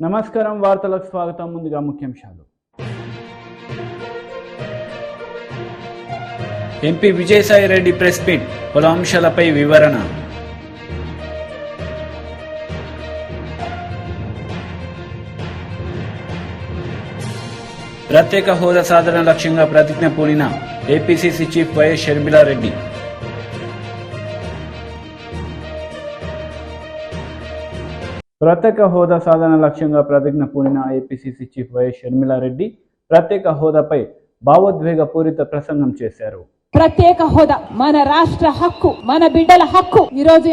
నమస్కారం వార్తలకు స్వాగతం. ముందుగా ముఖ్యాంశాలు. MP Vijayasai Reddy press meet, పలు అంశాలపై వివరణ. ప్రత్యేక హోదా సాధన లక్ష్యంగా ప్రతిజ్ఞ పూనిన ఏపీసీసీ చీఫ్ వైఎస్ షర్మిలారెడ్డి. ప్రత్యేక హోదా సాధన లక్ష్యంగా ప్రతిజ్ఞ పూనిన ఏపీసీసీ చీఫ్ వైఎస్ షర్మిలారెడ్డి ప్రత్యేక హోదాపై భావోద్వేగపూరిత ప్రసంగం చేశారు. ప్రత్యేక హోదా మన రాష్ట్ర హక్కు, మన బిడ్డల హక్కు. ఈ రోజు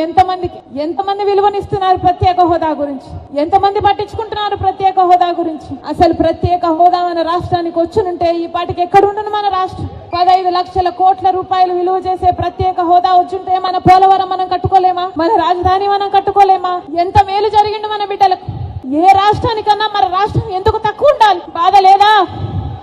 ఎంతమంది విలువనిస్తున్నారు ప్రత్యేక హోదా గురించి? ఎంతమంది పట్టించుకుంటున్నారు ప్రత్యేక హోదా గురించి? అసలు ప్రత్యేక హోదా మన రాష్ట్రానికి వచ్చునుంటే ఈ పాటికి ఎక్కడుండను మన రాష్ట్రం? 15 లక్షల కోట్ల రూపాయలు విలువ చేసే ప్రత్యేక హోదా వచ్చుంటే మన పోలవరం మనం కట్టుకోలేమా? మన రాజధాని మనం కట్టుకోలేమా? ఎంత మేలు జరిగిండు మన బిడ్డలకు. ఏ రాష్ట్రానికన్నా మన రాష్ట్రం ఎందుకు తక్కువ ఉండాలి? బాధ లేదా?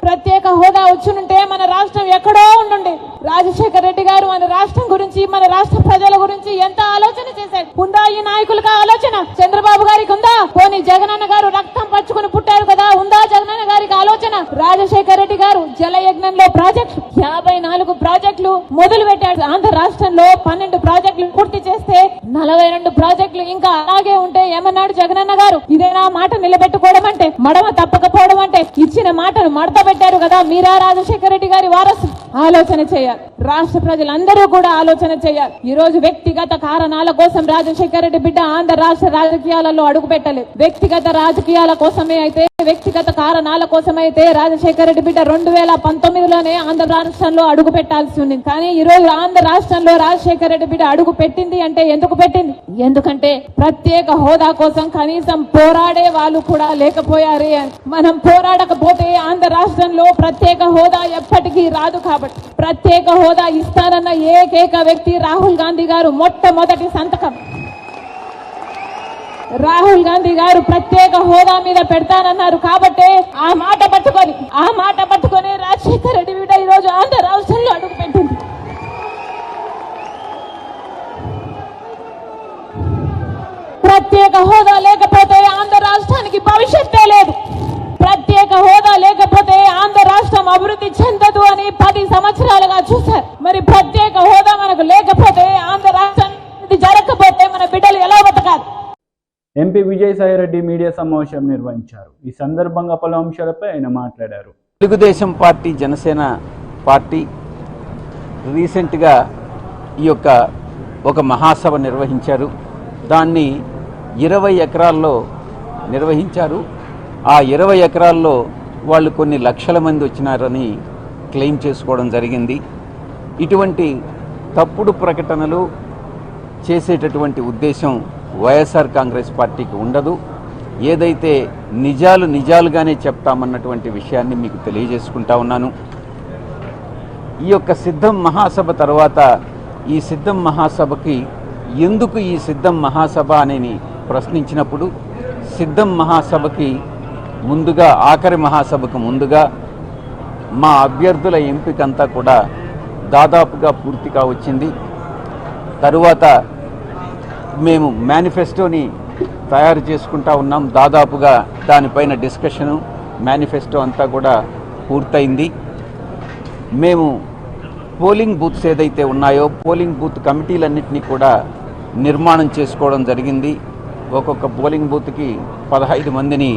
ప్రత్యేక హోదా వచ్చునుంటే మన రాష్ట్రం ఎక్కడో ఉండుండే. రాజశేఖర రెడ్డి గారు మన రాష్ట్రం గురించి, మన రాష్ట్ర ప్రజల గురించి ఎంత ఆలోచన చేశాడు. ఉందా ఈ నాయకులకు ఆలోచన? చంద్రబాబు గారికి ఉందా? పోనీ జగనన్న గారు రక్తం పచ్చుకుని పుట్టారు కదా, ఉందా జగనన్న గారికి ఆలోచన? రాజశేఖర రెడ్డి గారు జలయజ్ఞంలో ప్రాజెక్టులు 54 ప్రాజెక్టులు మొదలు పెట్టాడు. ఆంధ్ర రాష్ట్రంలో 12 ప్రాజెక్టులు పూర్తి చేస్తే 42 ప్రాజెక్టులు ఇంకా అలాగే ఉంటే ఏమన్నాడు జగనన్న గారు? ఇదేనా మాట నిలబెట్టుకోవడం అంటే? మడమ తప్పకపోవడం అంటే? ఇచ్చిన మాటను మడత పెట్టారు కదా. మీరా రాజశేఖర రెడ్డి గారి వారసు? ఆలోచన చేయాలి. రాష్ట్ర ప్రజలందరూ కూడా ఆలోచన చేయాలి. ఈ రోజు వ్యక్తిగత కారణాల కోసం రాజశేఖర రెడ్డి బిడ్డ ఆంధ్ర రాష్ట్ర రాజకీయాలలో అడుగు పెట్టలేదు. వ్యక్తిగత రాజకీయాల కోసమే అయితే, వ్యక్తిగత కారణాల కోసమైతే రాజశేఖర రెడ్డి బిడ్డ 2019లోనే ఆంధ్ర రాష్ట్రంలో అడుగు పెట్టాల్సి ఉంది. కానీ ఈ రోజు ఆంధ్ర రాష్ట్రంలో రాజశేఖర రెడ్డి బిడ్డ అడుగు పెట్టింది అంటే ఎందుకు పెట్టింది? ఎందుకంటే ప్రత్యేక హోదా కోసం కనీసం పోరాడే వాళ్ళు కూడా లేకపోయారే. మనం పోరాడకపోతే ఆంధ్ర రాష్ట్రంలో ప్రత్యేక హోదా ఎప్పటికీ రాదు. కాబట్టి ప్రత్యేక హోదా ఇస్తానన్న ఏకైక వ్యక్తి రాహుల్ గాంధీ గారు. మొట్టమొదటి సంతకం రాహుల్ గాంధీ గారు ప్రత్యేక హోదా మీద పెడతానన్నారు. కాబట్టి ఆ మాట పట్టుకొని రాజశేఖర రెడ్డి బిడ్డ ఈ రోజు ఆంధ్ర రాష్ట్రంలో అడుగు పెట్టింది. ప్రత్యేక హోదా లేకపోతే ఆంధ్ర రాష్ట్రానికి భవిష్యత్తే లేదు. ప్రత్యేక హోదా లేకపోతే ఆంధ్ర రాష్ట్రం అభివృద్ధి చెందదు అని 10 సంవత్సరాలుగా చూశారు. మరి ప్రత్యేక హోదా మనకు లేకపోతే, ఆంధ్ర రాష్ట్రానికి జరగకపోతే మన బిడ్డలు ఎలా బతకాలి? ఎంపీ విజయసాయి రెడ్డి మీడియా సమావేశం నిర్వహించారు. ఈ సందర్భంగా పలు అంశాలపై ఆయన మాట్లాడారు. తెలుగుదేశం పార్టీ, జనసేన పార్టీ రీసెంట్గా ఒక మహాసభ నిర్వహించారు. దాన్ని 20 ఎకరాల్లో నిర్వహించారు. ఆ 20 ఎకరాల్లో వాళ్ళు కొన్ని లక్షల మంది వచ్చినారని క్లెయిమ్ చేసుకోవడం జరిగింది. ఇటువంటి తప్పుడు ప్రకటనలు చేసేటటువంటి ఉద్దేశం వైఎస్ఆర్ కాంగ్రెస్ పార్టీకి ఉండదు. ఏదైతే నిజాలుగానే చెప్తామన్నటువంటి విషయాన్ని మీకు తెలియజేసుకుంటా ఉన్నాను. ఈ యొక్క సిద్ధం మహాసభ తర్వాత ఈ సిద్ధం మహాసభకి ఎందుకు ఈ సిద్ధం మహాసభ అని ప్రశ్నించినప్పుడు, సిద్ధం మహాసభకి ముందుగా, ఆఖరి మహాసభకు ముందుగా మా అభ్యర్థుల ఎంపికంతా కూడా దాదాపుగా పూర్తిగా వచ్చింది. తరువాత మేము మేనిఫెస్టోని తయారు చేసుకుంటా ఉన్నాం. దాదాపుగా దానిపైన డిస్కషను, మేనిఫెస్టో అంతా కూడా పూర్తయింది. మేము పోలింగ్ బూత్స్ ఏదైతే ఉన్నాయో, పోలింగ్ బూత్ కమిటీలన్నింటినీ కూడా నిర్మాణం చేసుకోవడం జరిగింది. ఒక్కొక్క పోలింగ్ బూత్కి 15 మందిని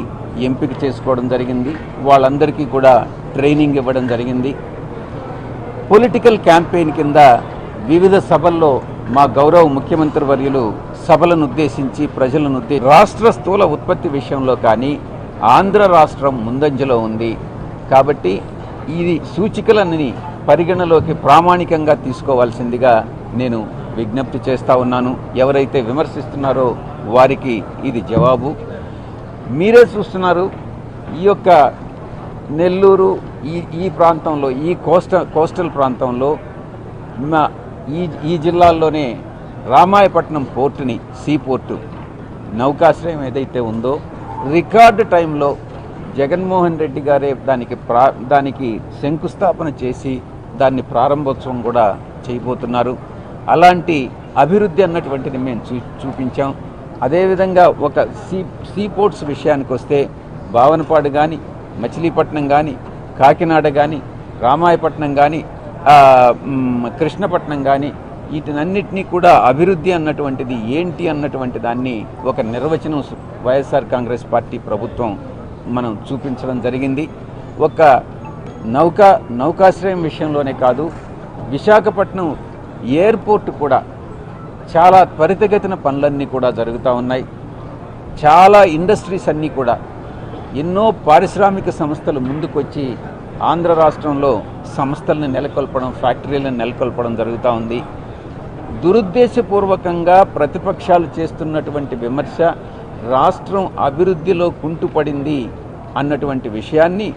ఎంపిక చేసుకోవడం జరిగింది. వాళ్ళందరికీ కూడా ట్రైనింగ్ ఇవ్వడం జరిగింది. పొలిటికల్ క్యాంపెయిన్ కింద వివిధ సభల్లో మా గౌరవ ముఖ్యమంత్రి వర్యులు సభలను ఉద్దేశించి, ప్రజలను రాష్ట్ర స్థూల ఉత్పత్తి విషయంలో కానీ ఆంధ్ర రాష్ట్రం ముందంజలో ఉంది. కాబట్టి ఈ సూచికలని పరిగణలోకి ప్రామాణికంగా తీసుకోవాల్సిందిగా నేను విజ్ఞప్తి చేస్తూ ఉన్నాను. ఎవరైతే విమర్శిస్తున్నారో వారికి ఇది జవాబు. మీరే చూస్తున్నారు, ఈ యొక్క నెల్లూరు ఈ ప్రాంతంలో, ఈ కోస్టల్ ప్రాంతంలో, ఈ జిల్లాల్లోనే రామాయపట్నం పోర్టుని, సీ పోర్టు నౌకాశ్రయం ఏదైతే ఉందో, రికార్డు టైంలో జగన్మోహన్ రెడ్డి గారే దానికి శంకుస్థాపన చేసి దాన్ని ప్రారంభోత్సవం కూడా చేయబోతున్నారు. అలాంటి అభివృద్ధి అన్నటువంటిది మేము చూపించాం. అదేవిధంగా ఒక సీ పోర్ట్స్ విషయానికి వస్తే భావనపాడు కానీ, మచిలీపట్నం కానీ, కాకినాడ కానీ, రామాయపట్నం కానీ, కృష్ణపట్నం కానీ, వీటినన్నిటినీ కూడా అభివృద్ధి అన్నటువంటిది ఏంటి అన్నటువంటి దాన్ని ఒక నిర్వచనం వైఎస్ఆర్ కాంగ్రెస్ పార్టీ ప్రభుత్వం మనం చూపించడం జరిగింది. ఒక నౌకాశ్రయం విషయంలోనే కాదు, విశాఖపట్నం ఎయిర్పోర్ట్ కూడా చాలా త్వరితగతిన పనులన్నీ కూడా జరుగుతూ ఉన్నాయి. చాలా ఇండస్ట్రీస్ అన్నీ కూడా, ఎన్నో పారిశ్రామిక సంస్థలు ముందుకొచ్చి ఆంధ్ర రాష్ట్రంలో సంస్థలను నెలకొల్పడం, ఫ్యాక్టరీలను నెలకొల్పడం జరుగుతూ ఉంది. దురుద్దేశపూర్వకంగా ప్రతిపక్షాలు చేస్తున్నటువంటి విమర్శ రాష్ట్రం అభివృద్ధిలో కుంటుపడింది అన్నటువంటి విషయాన్ని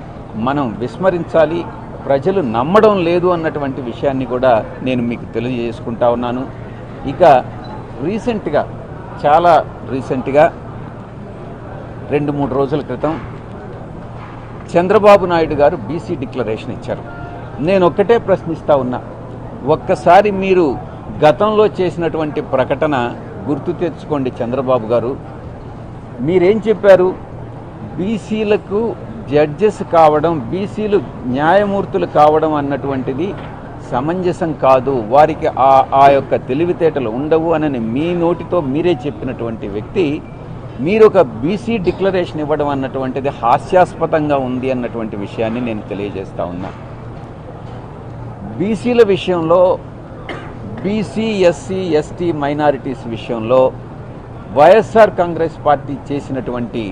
మనం విస్మరించాలి. ప్రజలు నమ్మడం లేదు అన్నటువంటి విషయాన్ని కూడా నేను మీకు తెలియజేసుకుంటా ఉన్నాను. ఇక చాలా రీసెంట్గా 2-3 రోజుల క్రితం చంద్రబాబు నాయుడు గారు బీసీ డిక్లరేషన్ ఇచ్చారు. నేను ఒక్కటే ప్రశ్నిస్తా ఉన్నా, ఒక్కసారి మీరు గతంలో చేసినటువంటి ప్రకటన గుర్తు తెచ్చుకోండి. చంద్రబాబు గారు మీరేం చెప్పారు? బీసీలకు జడ్జెస్ కావడం, బీసీలు న్యాయమూర్తులు కావడం అన్నటువంటిది సమంజసం కాదు, వారికి ఆ యొక్క తెలివితేటలు ఉండవు అని మీ నోటితో మీరే చెప్పినటువంటి వ్యక్తి మీరు ఒక బీసీ డిక్లరేషన్ ఇవ్వడం అన్నటువంటిది హాస్యాస్పదంగా ఉంది అన్నటువంటి విషయాన్ని నేను తెలియజేస్తా ఉన్నా. బీసీల విషయంలో, బీసీ, ఎస్సీ, ఎస్టీ, మైనారిటీస్ విషయంలో వైఎస్ఆర్ కాంగ్రెస్ పార్టీ చేసినటువంటి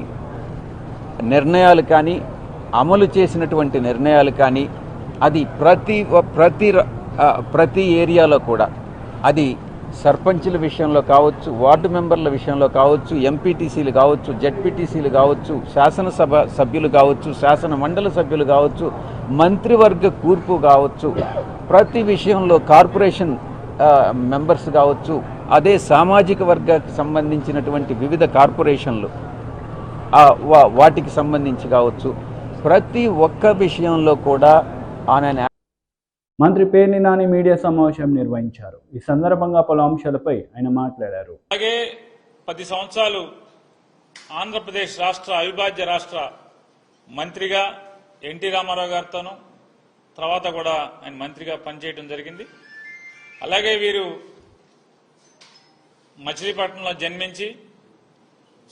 నిర్ణయాలు కానీ, అమలు చేసినటువంటి నిర్ణయాలు కానీ, అది ప్రతి ఏరియాలో కూడా, అది సర్పంచుల విషయంలో కావచ్చు, వార్డు మెంబర్ల విషయంలో కావచ్చు, ఎంపీటీసీలు కావచ్చు, జెడ్పీటీసీలు కావచ్చు, శాసనసభ సభ్యులు కావచ్చు, శాసన మండలి సభ్యులు కావచ్చు, మంత్రివర్గ కూర్పు కావచ్చు, ప్రతి విషయంలో కార్పొరేషన్ మెంబర్స్ కావచ్చు, అదే సామాజిక వర్గానికి సంబంధించినటువంటి వివిధ కార్పొరేషన్లు వాటికి సంబంధించి కావచ్చు, ప్రతి ఒక్క విషయంలో కూడా ఆయన మంత్రి పేర్ని నాని మీడియా సమావేశం నిర్వహించారు. ఈ సందర్భంగా పలు అంశాలపై ఆయన మాట్లాడారు. అలాగే 10 సంవత్సరాలు ఆంధ్రప్రదేశ్ రాష్ట్ర అవిభాజ్య రాష్ట్ర మంత్రిగా ఎన్టీ రామారావు గారితోనూ, తర్వాత కూడా ఆయన మంత్రిగా పనిచేయడం జరిగింది. అలాగే వీరు మచిలీపట్నంలో జన్మించి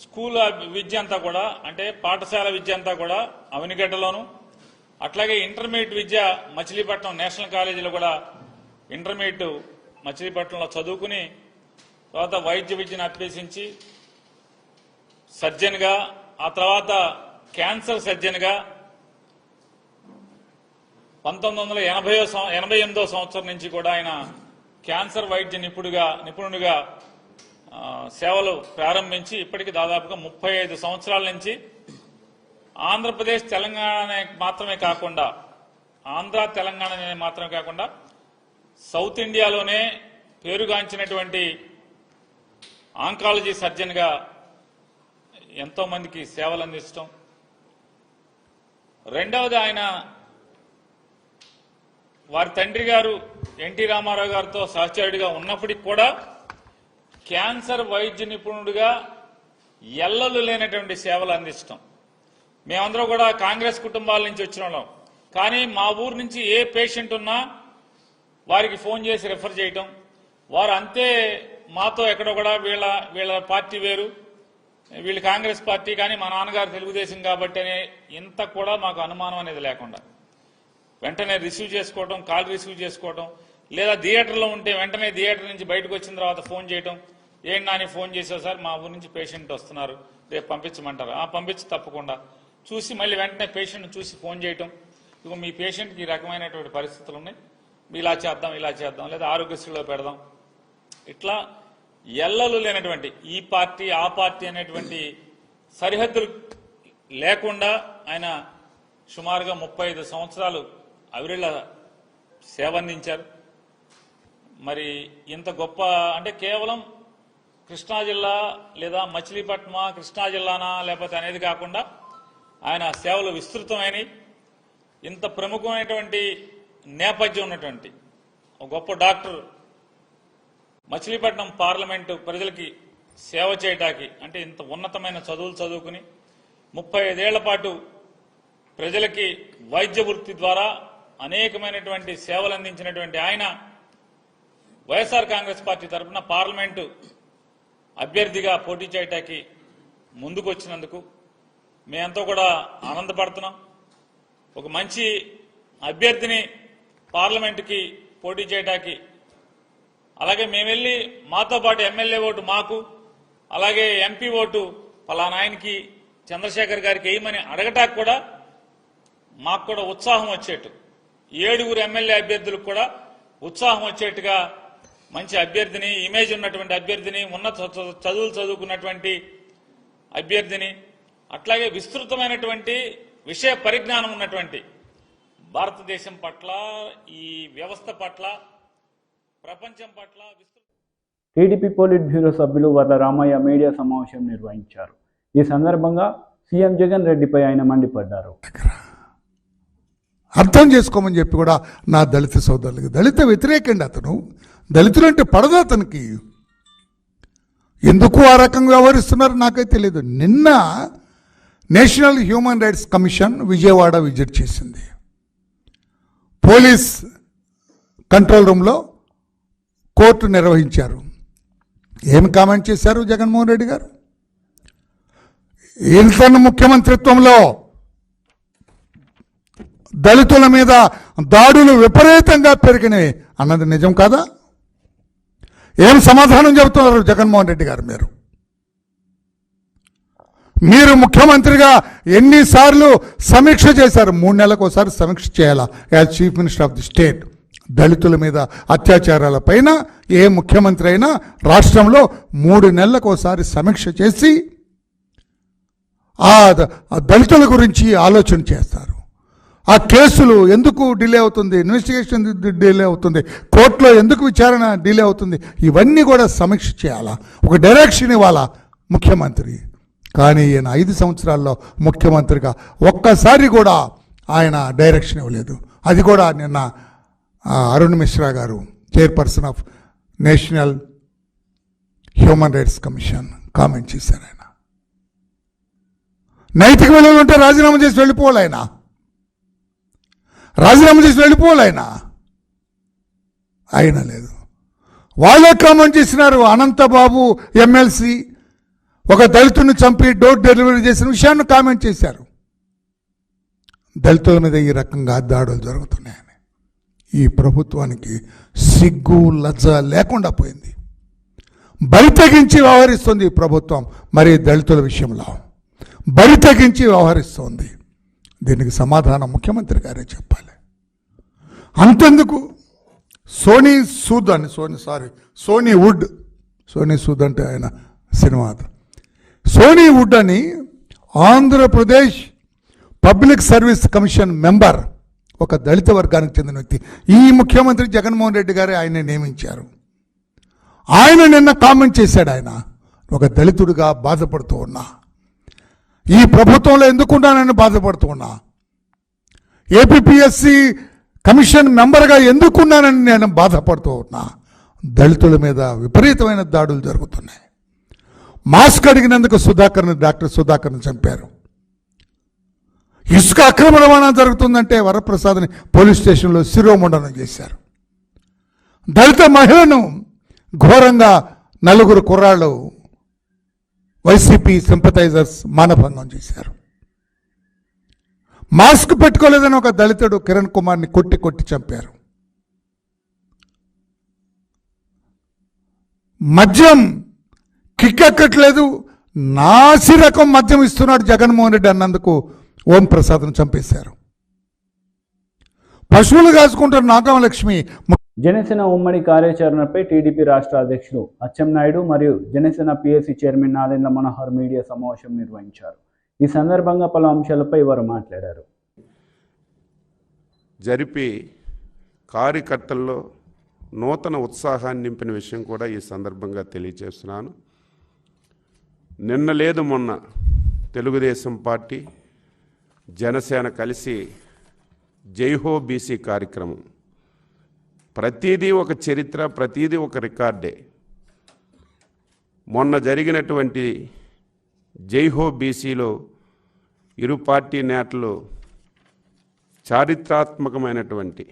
స్కూల్ విద్య అంతా కూడా, అంటే పాఠశాల విద్య అంతా కూడా అవనిగడ్డలోను, అట్లాగే ఇంటర్మీడియట్ విద్య మచిలీపట్నం నేషనల్ కాలేజీలో కూడా ఇంటర్మీడియట్ మచిలీపట్నంలో చదువుకుని తర్వాత వైద్య విద్యను అభ్యసించి సర్జన్గా, ఆ తర్వాత క్యాన్సర్ సర్జన్గా 1988వ సంవత్సరం నుంచి కూడా ఆయన క్యాన్సర్ వైద్య నిపుణుడిగా సేవలు ప్రారంభించి ఇప్పటికి దాదాపుగా 35 సంవత్సరాల నుంచి ఆంధ్రప్రదేశ్ తెలంగాణ మాత్రమే కాకుండా, ఆంధ్ర తెలంగాణ మాత్రమే కాకుండా సౌత్ ఇండియాలోనే పేరుగాంచినటువంటి ఆంకాలజీ సర్జన్గా ఎంతో మందికి సేవలు అందించడం. రెండవది, ఆయన వారి తండ్రి గారు ఎన్టీ రామారావు గారితో సహచరుడిగా ఉన్నప్పటికీ కూడా క్యాన్సర్ వైద్య నిపుణుడిగా ఎల్లలు లేనటువంటి సేవలు అందించడం. మేమందరం కూడా కాంగ్రెస్ కుటుంబాల నుంచి వచ్చిన వాళ్ళం, కానీ మా ఊరు నుంచి ఏ పేషెంట్ ఉన్నా వారికి ఫోన్ చేసి రెఫర్ చేయటం, వారు అంతే మాతో ఎక్కడో కూడా వీళ్ళ పార్టీ వేరు, వీళ్ళు కాంగ్రెస్ పార్టీ, కానీ మా నాన్నగారు తెలుగుదేశం కాబట్టి అనే ఇంత కూడా మాకు అనుమానం అనేది లేకుండా వెంటనే రిసీవ్ చేసుకోవడం, కాల్ రిసీవ్ చేసుకోవడం, లేదా థియేటర్లో ఉంటే వెంటనే థియేటర్ నుంచి బయటకు వచ్చిన తర్వాత ఫోన్ చేయడం. ఏంటి నాని ఫోన్ చేసావు సార్, మా ఊరు నుంచి పేషెంట్ వస్తున్నారు, రేపు పంపించమంటారు. పంపించి తప్పకుండా చూసి మళ్ళీ వెంటనే పేషెంట్ చూసి ఫోన్ చేయటం, ఇక మీ పేషెంట్కి ఈ రకమైనటువంటి పరిస్థితులు ఉన్నాయి, ఇలా చేద్దాం, లేదా ఆరోగ్యశ్రీలో పెడదాం. ఇట్లా ఎల్లలు లేనటువంటి ఈ పార్టీ ఆ పార్టీ అనేటువంటి సరిహద్దులు లేకుండా ఆయన సుమారుగా 35 సంవత్సరాలు అవిరళ సేవ అందించారు. మరి ఇంత గొప్ప, అంటే కేవలం కృష్ణా జిల్లా లేదా మచిలీపట్నమా, కృష్ణా జిల్లానా లేకపోతే అనేది కాకుండా ఆయన సేవలు విస్తృతమైనవి. ఇంత ప్రముఖమైనటువంటి నేపథ్యం ఉన్నటువంటి ఒక గొప్ప డాక్టర్, మచిలీపట్నం పార్లమెంటు ప్రజలకి సేవ చేయటానికి, అంటే ఇంత ఉన్నతమైన చదువులు చదువుకుని 35 ఏళ్ల పాటు ప్రజలకి వైద్య వృత్తి ద్వారా అనేకమైనటువంటి సేవలు అందించినటువంటి ఆయన వైఎస్ఆర్ కాంగ్రెస్ పార్టీ తరఫున పార్లమెంటు అభ్యర్థిగా పోటీ చేయటానికి ముందుకు వచ్చినందుకు మేమంతా కూడా ఆనందపడుతున్నాం. ఒక మంచి అభ్యర్థిని పార్లమెంటుకి పోటీ చేయడానికి, అలాగే మేము వెళ్ళి మాతో పాటు ఎమ్మెల్యే ఓటు మాకు, అలాగే ఎంపీ ఓటు పలానా ఆయనకి చంద్రశేఖర్ గారికి వేయమని అడగటానికి కూడా మాకు కూడా ఉత్సాహం వచ్చేట్టు, 7 ఎమ్మెల్యే అభ్యర్థులకు కూడా ఉత్సాహం వచ్చేట్టుగా మంచి అభ్యర్థిని, ఇమేజ్ ఉన్నటువంటి అభ్యర్థిని, ఉన్నత చదువులు చదువుకున్నటువంటి అభ్యర్థిని, అట్లాగే విస్తృతమైనటువంటి విషయ పరిజ్ఞానం ఉన్నటువంటి భారతదేశం పట్ల, ఈ వ్యవస్థ పట్ల, ప్రపంచం పట్ల టీడీపీ పోలిట్ బ్యూరో సభ్యులు వర్ల రామయ్య మీడియా సమావేశం నిర్వహించారు. ఈ సందర్భంగా సీఎం జగన్ రెడ్డిపై ఆయన మండిపడ్డారు. అర్థం చేసుకోమని చెప్పి కూడా నా దళిత సోదరులకి, దళిత వ్యతిరేకండి అతను, దళితులంటే పడదు అతనికి. ఎందుకు ఆ రకంగా వ్యవహరిస్తున్నారో నాకైతే తెలియదు. నిన్న national human rights commission Vijayawada visit చేసింది. పోలీస్ కంట్రోల్ రూమ్లో కోర్టు నిర్వహించారు. ఏం కామెంట్ చేశారు జగన్మోహన్ రెడ్డి గారు? తన ముఖ్యమంత్రిత్వంలో దళితుల మీద దాడులు విపరీతంగా పెరిగినాయి అన్నది నిజం కాదా? ఏం సమాధానం చెబుతున్నారు జగన్మోహన్ రెడ్డి గారు? మీరు ముఖ్యమంత్రిగా ఎన్నిసార్లు సమీక్ష చేశారు? 3 నెలలకు ఒకసారి సమీక్ష చేయాలా as chief minister of the state? దళితుల మీద అత్యాచారాల పైన ఏ ముఖ్యమంత్రి అయినా రాష్ట్రంలో 3 నెలలకు ఒకసారి సమీక్ష చేసి ఆ దళితుల గురించి ఆలోచన చేస్తారు. ఆ కేసులు ఎందుకు డిలే అవుతుంది, ఇన్వెస్టిగేషన్ డిలే అవుతుంది, కోర్టులో ఎందుకు విచారణ డిలే అవుతుంది, ఇవన్నీ కూడా సమీక్ష చేయాలా, ఒక డైరెక్షన్ ఇవ్వాలా ముఖ్యమంత్రి. కానీ ఈయన 5 సంవత్సరాల్లో ముఖ్యమంత్రిగా ఒక్కసారి కూడా ఆయన డైరెక్షన్ ఇవ్వలేదు. అది కూడా నిన్న అరుణ్ మిశ్రా గారు, chairperson of national human rights commission, comment చేశారు. ఆయన నైతిక విలువలు ఉంటే రాజీనామా చేసి వెళ్ళిపోవాలి. రాజీనామా చేసి వెళ్ళిపోవాలి. ఆయన లేదు. వాళ్ళే కామెంట్ చేసినారు. అనంతబాబు ఎమ్మెల్సీ ఒక దళితుడిని చంపి డోర్ డెలివరీ చేసిన విషయాన్ని కామెంట్ చేశారు. దళితుల మీద ఈ రకంగా దాడులు జరుగుతున్నాయని ఈ ప్రభుత్వానికి సిగ్గు లజ్జ లేకుండా పోయింది. బరి తెగించి వ్యవహరిస్తుంది ఈ ప్రభుత్వం. మరి దళితుల విషయంలో బరి తెగించి వ్యవహరిస్తోంది. దీనికి సమాధానం ముఖ్యమంత్రి గారే చెప్పాలి. అంతెందుకు సోనీ సూద్ అంటే ఆయన సినిమా, సోనీ వుడ్ అని Andhra Pradesh public service commission member, ఒక దళిత వర్గానికి చెందిన వ్యక్తి. ఈ ముఖ్యమంత్రి జగన్మోహన్ రెడ్డి గారే ఆయన నియమించారు. ఆయన నిన్న కామెంట్ చేశాడు. ఆయన ఒక దళితుడిగా బాధపడుతూ ఉన్నా, ఈ ప్రభుత్వంలో ఎందుకున్నానని బాధపడుతూ ఉన్నా, ఏపీపీఎస్సీ కమిషన్ మెంబర్గా ఎందుకున్నానని నేను బాధపడుతూ ఉన్నా, దళితుల మీద విపరీతమైన దాడులు జరుగుతున్నాయి. మాస్క్ అడిగినందుకు డాక్టర్ సుధాకర్ని చంపారు. ఇసుక అక్రమ రవాణా జరుగుతుందంటే వరప్రసాద్ని పోలీస్ స్టేషన్లో శిరోముండనం చేశారు. దళిత మహిళను ఘోరంగా 4 కుర్రాళ్ళు వైసీపీ సింపథైజర్స్ మానభంగం చేశారు. మాస్క్ పెట్టుకోలేదని ఒక దళితుడు కిరణ్ కుమార్ని కొట్టి చంపారు. మద్యం కిక్కెక్కట్లేదు, నాసి రకం మద్యం ఇస్తున్నాడు జగన్మోహన్ రెడ్డి అన్నందుకు ఓం ప్రసాద్ను చంపేశారు. పశువులు కాసుకుంటున్న నాగమలక్ష్మి. జనసేన ఉమ్మడి కార్యాచరణపై టీడీపీ రాష్ట్ర అధ్యక్షులు అచ్చెన్నాయుడు మరియు Janasena PSC chairman Nadendla Manohar media సమావేశం నిర్వహించారు. ఈ సందర్భంగా పలు అంశాలపై వారు మాట్లాడారు. జరిపి కార్యకర్తల్లో నూతన ఉత్సాహాన్ని నింపిన విషయం కూడా ఈ సందర్భంగా తెలియజేస్తున్నాను. నిన్న లేదు మొన్న తెలుగుదేశం పార్టీ జనసేన కలిసి జైహో బీసీ కార్యక్రమం, ప్రతిదీ ఒక చరిత్ర, ప్రతిదీ ఒక రికార్డే. మొన్న జరిగినటువంటి జైహో బీసీలో ఇరు పార్టీ నేతలు చారిత్రాత్మకమైనటువంటి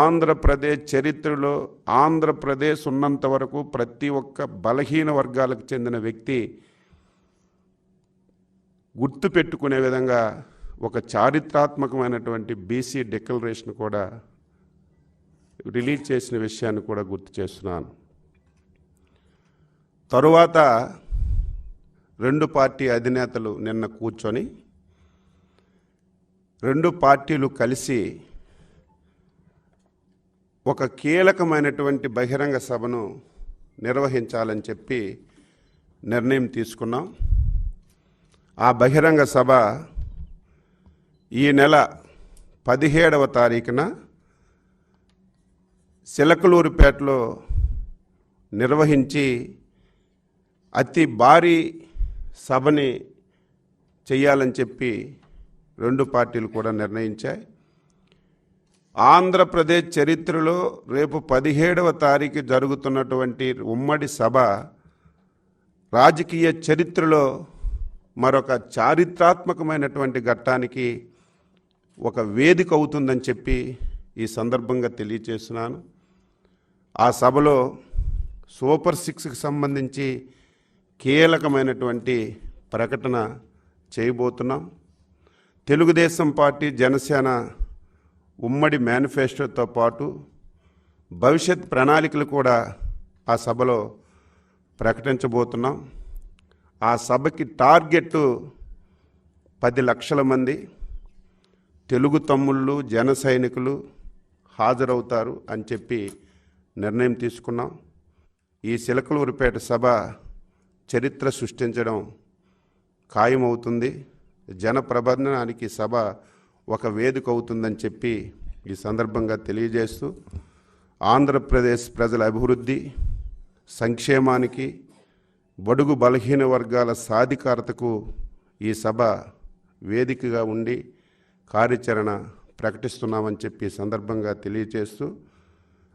ఆంధ్రప్రదేశ్ చరిత్రలో ఆంధ్రప్రదేశ్ ఉన్నంత వరకు ప్రతి ఒక్క బలహీన వర్గాలకు చెందిన వ్యక్తి గుర్తుపెట్టుకునే విధంగా ఒక చారిత్రాత్మకమైనటువంటి బీసీ డిక్లరేషన్ కూడా రిలీజ్ చేసిన విషయాన్ని కూడా గుర్తు చేస్తున్నాను. తరువాత రెండు పార్టీ అధినేతలు నిన్న కూర్చొని రెండు పార్టీలు కలిసి ఒక కీలకమైనటువంటి బహిరంగ సభను నిర్వహించాలని చెప్పి నిర్ణయం తీసుకున్నాం. ఆ బహిరంగ సభ ఈ నెల 17వ తారీఖున చిలకలూరిపేటలో నిర్వహించి అతి భారీ సభని చేయాలని చెప్పి రెండు పార్టీలు కూడా నిర్ణయించాయి. ఆంధ్రప్రదేశ్ చరిత్రలో రేపు 17వ తారీఖు జరుగుతున్నటువంటి ఉమ్మడి సభ రాజకీయ చరిత్రలో మరొక చారిత్రాత్మకమైనటువంటి ఘట్టానికి ఒక వేదిక అవుతుందని చెప్పి ఈ సందర్భంగా తెలియజేస్తున్నాను. ఆ సభలో సూపర్ 6కి సంబంధించి కీలకమైనటువంటి ప్రకటన చేయబోతున్నాం. తెలుగుదేశం పార్టీ జనసేన ఉమ్మడి మేనిఫెస్టోతో పాటు భవిష్యత్ ప్రణాళికలు కూడా ఆ సభలో ప్రకటించబోతున్నాం. ఆ సభకి టార్గెట్ 10 లక్షల మంది తెలుగు తమ్ముళ్ళు జన సైనికులు హాజరవుతారు అని చెప్పి నిర్ణయం తీసుకున్నాం. ఈ చిలకలూరిపేట సభ చరిత్ర సృష్టించడం ఖాయమవుతుంది. జన ప్రబంధనానికి సభ ఒక వేదిక అవుతుందని చెప్పి ఈ సందర్భంగా తెలియజేస్తూ ఆంధ్రప్రదేశ్ ప్రజల అభివృద్ధి సంక్షేమానికి బడుగు బలహీన వర్గాల సాధికారతకు ఈ సభ వేదికగా ఉండి కార్యాచరణ ప్రకటిస్తున్నామని చెప్పి సందర్భంగా తెలియజేస్తూ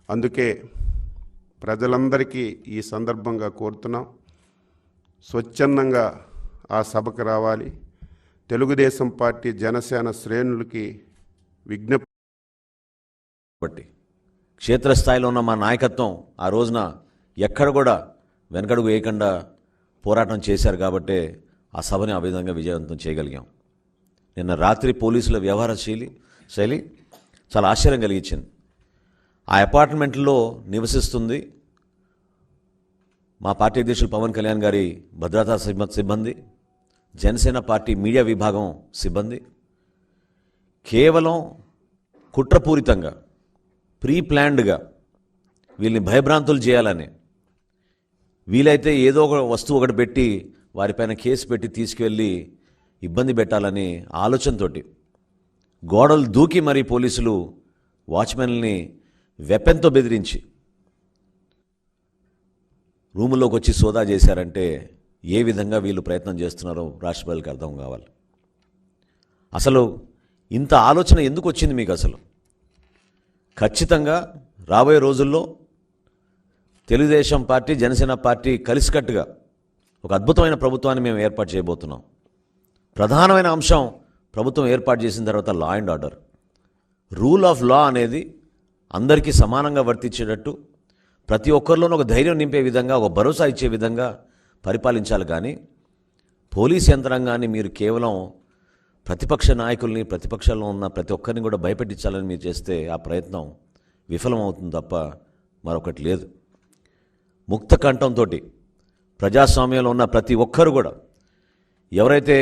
అందుకే ప్రజలందరికీ ఈ సందర్భంగా కోరుతున్నాం, స్వచ్ఛందంగా ఆ సభకు రావాలి. తెలుగుదేశం పార్టీ జనసేన శ్రేణులకి విజ్ఞప్తి బట్టి క్షేత్రస్థాయిలో ఉన్న మా నాయకత్వం ఆ రోజున ఎక్కడ కూడా వెనకడుగు వేయకుండా పోరాటం చేశారు కాబట్టే ఆ సభని ఆ విధంగా విజయవంతం చేయగలిగాం. నిన్న రాత్రి పోలీసుల వ్యవహార శైలి చాలా ఆశ్చర్యం కలిగించింది. ఆ అపార్ట్మెంట్లో నివసిస్తుంది మా పార్టీ అధ్యక్షులు పవన్ కళ్యాణ్ గారి భద్రతా సిబ్బంది, జనసేన పార్టీ మీడియా విభాగం సిబ్బంది. కేవలం కుట్రపూరితంగా ప్రీ ప్లాన్డ్గా వీళ్ళని భయభ్రాంతులు చేయాలని, వీలైతే ఏదో ఒక వస్తువు ఒకటి పెట్టి వారిపైన కేసు పెట్టి తీసుకువెళ్ళి ఇబ్బంది పెట్టాలని ఆలోచనతోటి గోడలు దూకి మరీ పోలీసులు వాచ్మెన్ని వెపన్తో బెదిరించి రూముల్లోకి వచ్చి సోదా చేశారంటే ఏ విధంగా వీళ్ళు ప్రయత్నం చేస్తున్నారో రాష్ట్ర ప్రజలకు అర్థం కావాలి. అసలు ఇంత ఆలోచన ఎందుకు వచ్చింది మీకు? అసలు ఖచ్చితంగా రాబోయే రోజుల్లో తెలుగుదేశం పార్టీ జనసేన పార్టీ కలిసికట్టుగా ఒక అద్భుతమైన ప్రభుత్వాన్ని మేము ఏర్పాటు చేయబోతున్నాం. ప్రధానమైన అంశం ప్రభుత్వం ఏర్పాటు చేసిన తర్వాత law and order, rule of law అనేది అందరికీ సమానంగా వర్తించేటట్టు ప్రతి ఒక్కరిలోనూ ఒక ధైర్యం నింపే విధంగా, ఒక భరోసా ఇచ్చే విధంగా పరిపాలించాలి. కానీ పోలీస్ యంత్రాంగాన్ని మీరు కేవలం ప్రతిపక్ష నాయకుల్ని, ప్రతిపక్షంలో ఉన్న ప్రతి ఒక్కరిని కూడా భయపెట్టించాలని మీరు చేస్తే ఆ ప్రయత్నం విఫలమవుతుంది తప్ప మరొకటి లేదు. ముక్త కంఠంతో ప్రజాస్వామ్యంలో ఉన్న ప్రతి ఒక్కరు కూడా ఎవరైతే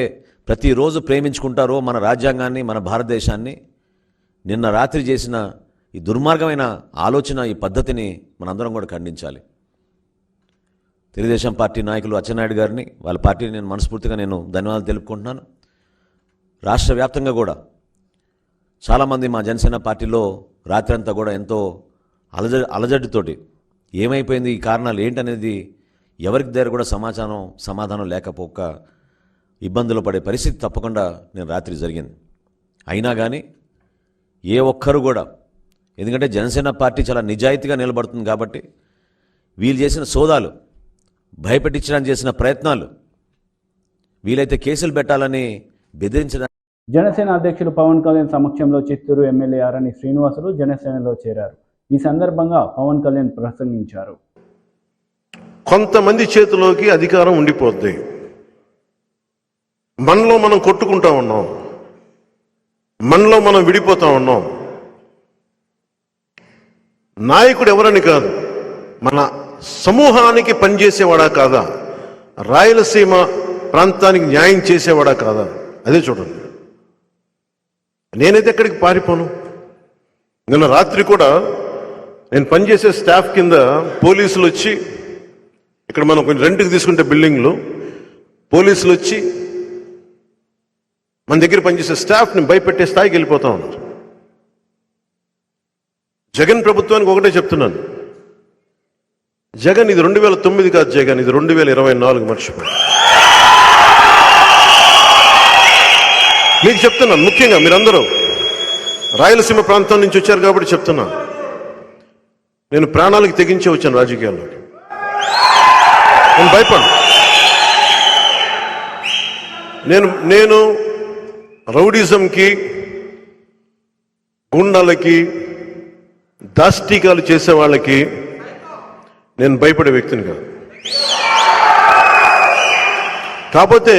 ప్రతిరోజు ప్రేమించుకుంటారో మన రాజ్యాంగాన్ని, మన భారతదేశాన్ని, నిన్న రాత్రి చేసిన ఈ దుర్మార్గమైన ఆలోచన, ఈ పద్ధతిని మనందరం కూడా ఖండించాలి. తెలుగుదేశం పార్టీ నాయకులు అచ్చెన్నాయుడు గారిని, వాళ్ళ పార్టీని నేను మనస్ఫూర్తిగా ధన్యవాదాలు తెలుపుకుంటున్నాను. రాష్ట్ర వ్యాప్తంగా కూడా చాలామంది మా జనసేన పార్టీలో రాత్రంతా కూడా ఎంతో అలజడితోటి ఏమైపోయింది, ఈ కారణాలు ఏంటనేది ఎవరికి దగ్గర కూడా సమాధానం లేకపోక ఇబ్బందులు పడే పరిస్థితి తప్పకుండా నేను రాత్రి జరిగింది. అయినా కానీ ఏ ఒక్కరు కూడా, ఎందుకంటే జనసేన పార్టీ చాలా నిజాయితీగా నిలబడుతుంది కాబట్టి వీళ్ళు చేసిన సోదాలు భయపెట్టించడానికి చేసిన ప్రయత్నాలు, వీలైతే కేసులు పెట్టాలని బెదిరించడానికి. జనసేన అధ్యక్షులు పవన్ కళ్యాణ్ సమక్షంలో చిత్తూరు ఎమ్మెల్యే ఆరణి శ్రీనివాసులు జనసేనలో చేరారు. ఈ సందర్భంగా పవన్ కళ్యాణ్ ప్రసంగించారు. కొంతమంది చేతిలోకి అధికారం ఉండిపోద్ది. మనలో మనం కొట్టుకుంటా ఉన్నాం, మనలో మనం విడిపోతా ఉన్నాం. నాయకుడు ఎవరని కాదు, మన సమూహానికి పనిచేసేవాడా కాదా, రాయలసీమ ప్రాంతానికి న్యాయం చేసేవాడా కాదా, అదే చూడండి. నేనైతే ఎక్కడికి పారిపోను. నిన్న రాత్రి కూడా నేను పనిచేసే స్టాఫ్ కింద పోలీసులు వచ్చి, ఇక్కడ మనం కొంచెం రెంట్కి తీసుకుంటే బిల్డింగ్లు, పోలీసులు వచ్చి మన దగ్గర పనిచేసే స్టాఫ్ని భయపెట్టే స్థాయికి వెళ్ళిపోతా ఉన్నారు. జగన్ ప్రభుత్వానికి ఒకటే చెప్తున్నాను, జగన్ ఇది 2009 కాదు, జగన్ ఇది 2024. మర్చిపోయి మీకు చెప్తున్నాను, ముఖ్యంగా మీరందరూ రాయలసీమ ప్రాంతం నుంచి వచ్చారు కాబట్టి చెప్తున్నాను. నేను ప్రాణాలకు తెగించే వచ్చాను రాజకీయాల్లోకి. నేను భయపడను. నేను రౌడిజంకి, గుండాలకి, దాష్టీకాలు చేసే వాళ్ళకి నేను భయపడే వ్యక్తిని కాదు. కాకపోతే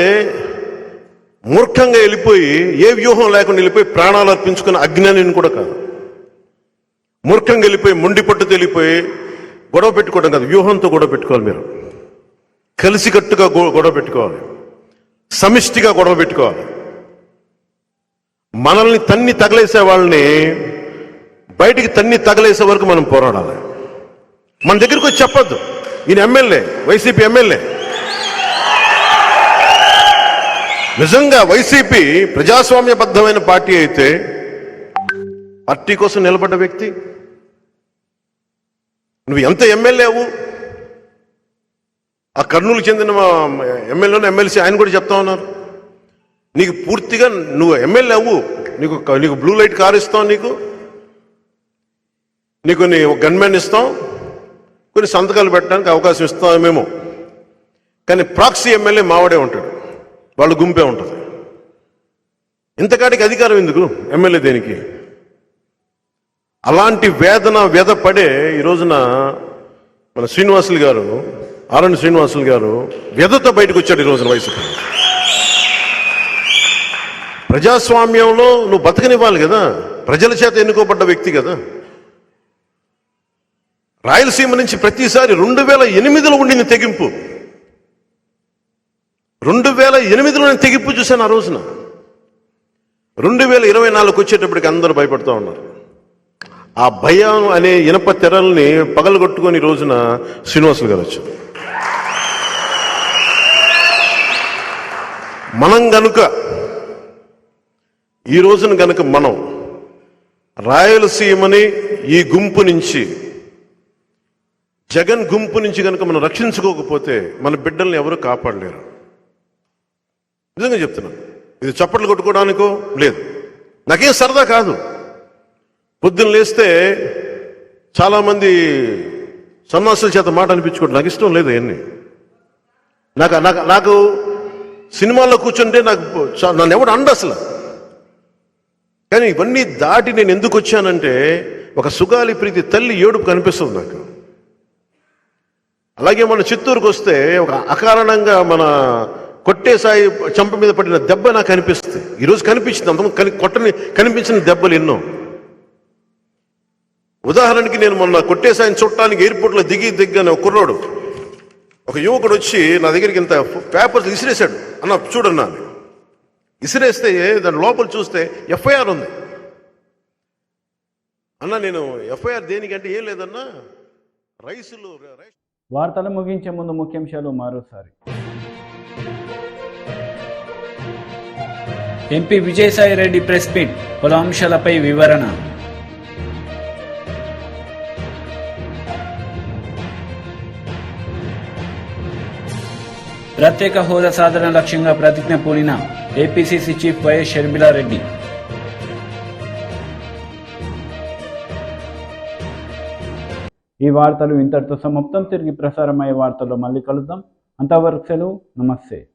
మూర్ఖంగా వెళ్ళిపోయి, ఏ వ్యూహం లేకుండా వెళ్ళిపోయి ప్రాణాలు అర్పించుకున్న అజ్ఞానిని కూడా కాదు. మూర్ఖంగా వెళ్ళిపోయి, మొండి పట్టుతో వెళ్ళిపోయి గొడవ పెట్టుకోవడం కాదు, వ్యూహంతో గొడవ పెట్టుకోవాలి. మీరు కలిసికట్టుగా గొడవ పెట్టుకోవాలి, సమిష్టిగా గొడవ పెట్టుకోవాలి. మనల్ని తన్ని తగలేసే వాళ్ళని బయటికి తన్ని తగలేసే వరకు మనం పోరాడాలి. మన దగ్గరికి వచ్చి చెప్పొద్దు, ఈయన ఎమ్మెల్యే, వైసీపీ ఎమ్మెల్యే. నిజంగా వైసీపీ ప్రజాస్వామ్యబద్ధమైన పార్టీ అయితే, పార్టీ కోసం నిలబడ్డ వ్యక్తి, నువ్వు ఎంత ఎమ్మెల్యేవు, ఆ కర్నూలు చెందిన ఎమ్మెల్యేను ఎమ్మెల్సీ ఆయన కూడా చెప్తా ఉన్నారు, నీకు పూర్తిగా నువ్వు ఎమ్మెల్యే అవ్వు, నీకు బ్లూ లైట్ కార్ ఇస్తాం, నీకు గన్మెన్ ఇస్తాం, కొన్ని సంతకాలు పెట్టడానికి అవకాశం ఇస్తామేమో, కానీ ప్రాక్సీ ఎమ్మెల్యే మావాడే ఉంటాడు, వాళ్ళు గుంపే ఉంటుంది. ఇంతకాటికి అధికారం ఎందుకు, ఎమ్మెల్యే దేనికి? అలాంటి వ్యధ పడే ఈ రోజున మన శ్రీనివాసులు గారు, ఆరణి శ్రీనివాసులు గారు వ్యధతో బయటకు వచ్చాడు ఈ రోజున. వైసీపీ ప్రజాస్వామ్యంలో నువ్వు బతకనివ్వాలి కదా, ప్రజల చేత ఎన్నుకోబడ్డ వ్యక్తి కదా. రాయలసీమ నుంచి ప్రతిసారి 2008లో ఉండింది తెగింపు, 2008లో నేను తెగింపు చూశాను. ఆ రోజున 2024 వచ్చేటప్పటికి అందరూ భయపడుతూ ఉన్నారు. ఆ భయం అనే ఇనప తెరల్ని పగలగొట్టుకొని ఈ రోజున శ్రీనివాసులు గారు వచ్చారు. మనం గనుక ఈ రోజున గనుక మనం రాయలసీమని ఈ గుంపు నుంచి, జగన్ గుంపు నుంచి గనుక మనం రక్షించుకోకపోతే మన బిడ్డల్ని ఎవరు కాపాడలేరు. నిజంగా చెప్తున్నాను, ఇది చప్పట్లు కొట్టుకోవడానికో లేదు, నాకేం సరదా కాదు. పొద్దున్న లేస్తే చాలామంది సన్నాసుల చేత మాట అనిపించుకోవడం నాకు ఇష్టం లేదు. అవన్నీ నాకు సినిమాల్లో కూర్చుంటే నన్ను ఎవడు అండ అసలు. కానీ ఇవన్నీ దాటి నేను ఎందుకు వచ్చానంటే, ఒక సుగాలి ప్రీతి తల్లి ఏడుపు కనిపిస్తుంది నాకు. అలాగే మన చిత్తూరుకు వస్తే ఒక అకారణంగా మన కొట్టేసాయి చంప మీద పడిన దెబ్బ నాకు కనిపిస్తుంది. ఈరోజు కనిపించింది, అంతకుముందు కనిపించిన దెబ్బలు ఎన్నో. ఉదాహరణకి నేను మొన్న కొట్టేసాయిని చూడటానికి ఎయిర్పోర్ట్లో దిగ్గానే ఒక కుర్రోడు, ఒక యువకుడు వచ్చి నా దగ్గరికి ఇంత పేపర్స్ విసిరేశాడు. అన్న చూడన్నా, విసిరేస్తే దాని లోపల చూస్తే ఎఫ్ఐఆర్ ఉంది. అన్న నేను ఎఫ్ఐఆర్ దేనికంటే ఏం లేదన్నా, రైసులు. వార్తలు ముగించే ముందు ముఖ్యాంశాలు మరోసారి. MP Vijayasai Reddy press meet, పలు అంశాలపై వివరణ. ప్రత్యేక హోదా సాధన లక్ష్యంగా ప్రతిజ్ఞ పూనిన ఏపీసీసీ చీఫ్ వైఎస్ షర్మిలారెడ్డి. ఈ వార్తలు ఇంతటితో సమాప్తం. తిరిగి ప్రసారమయ్యే వార్తల్లో మళ్ళీ కలుద్దాం. అంతవరకు సెలవు. నమస్తే.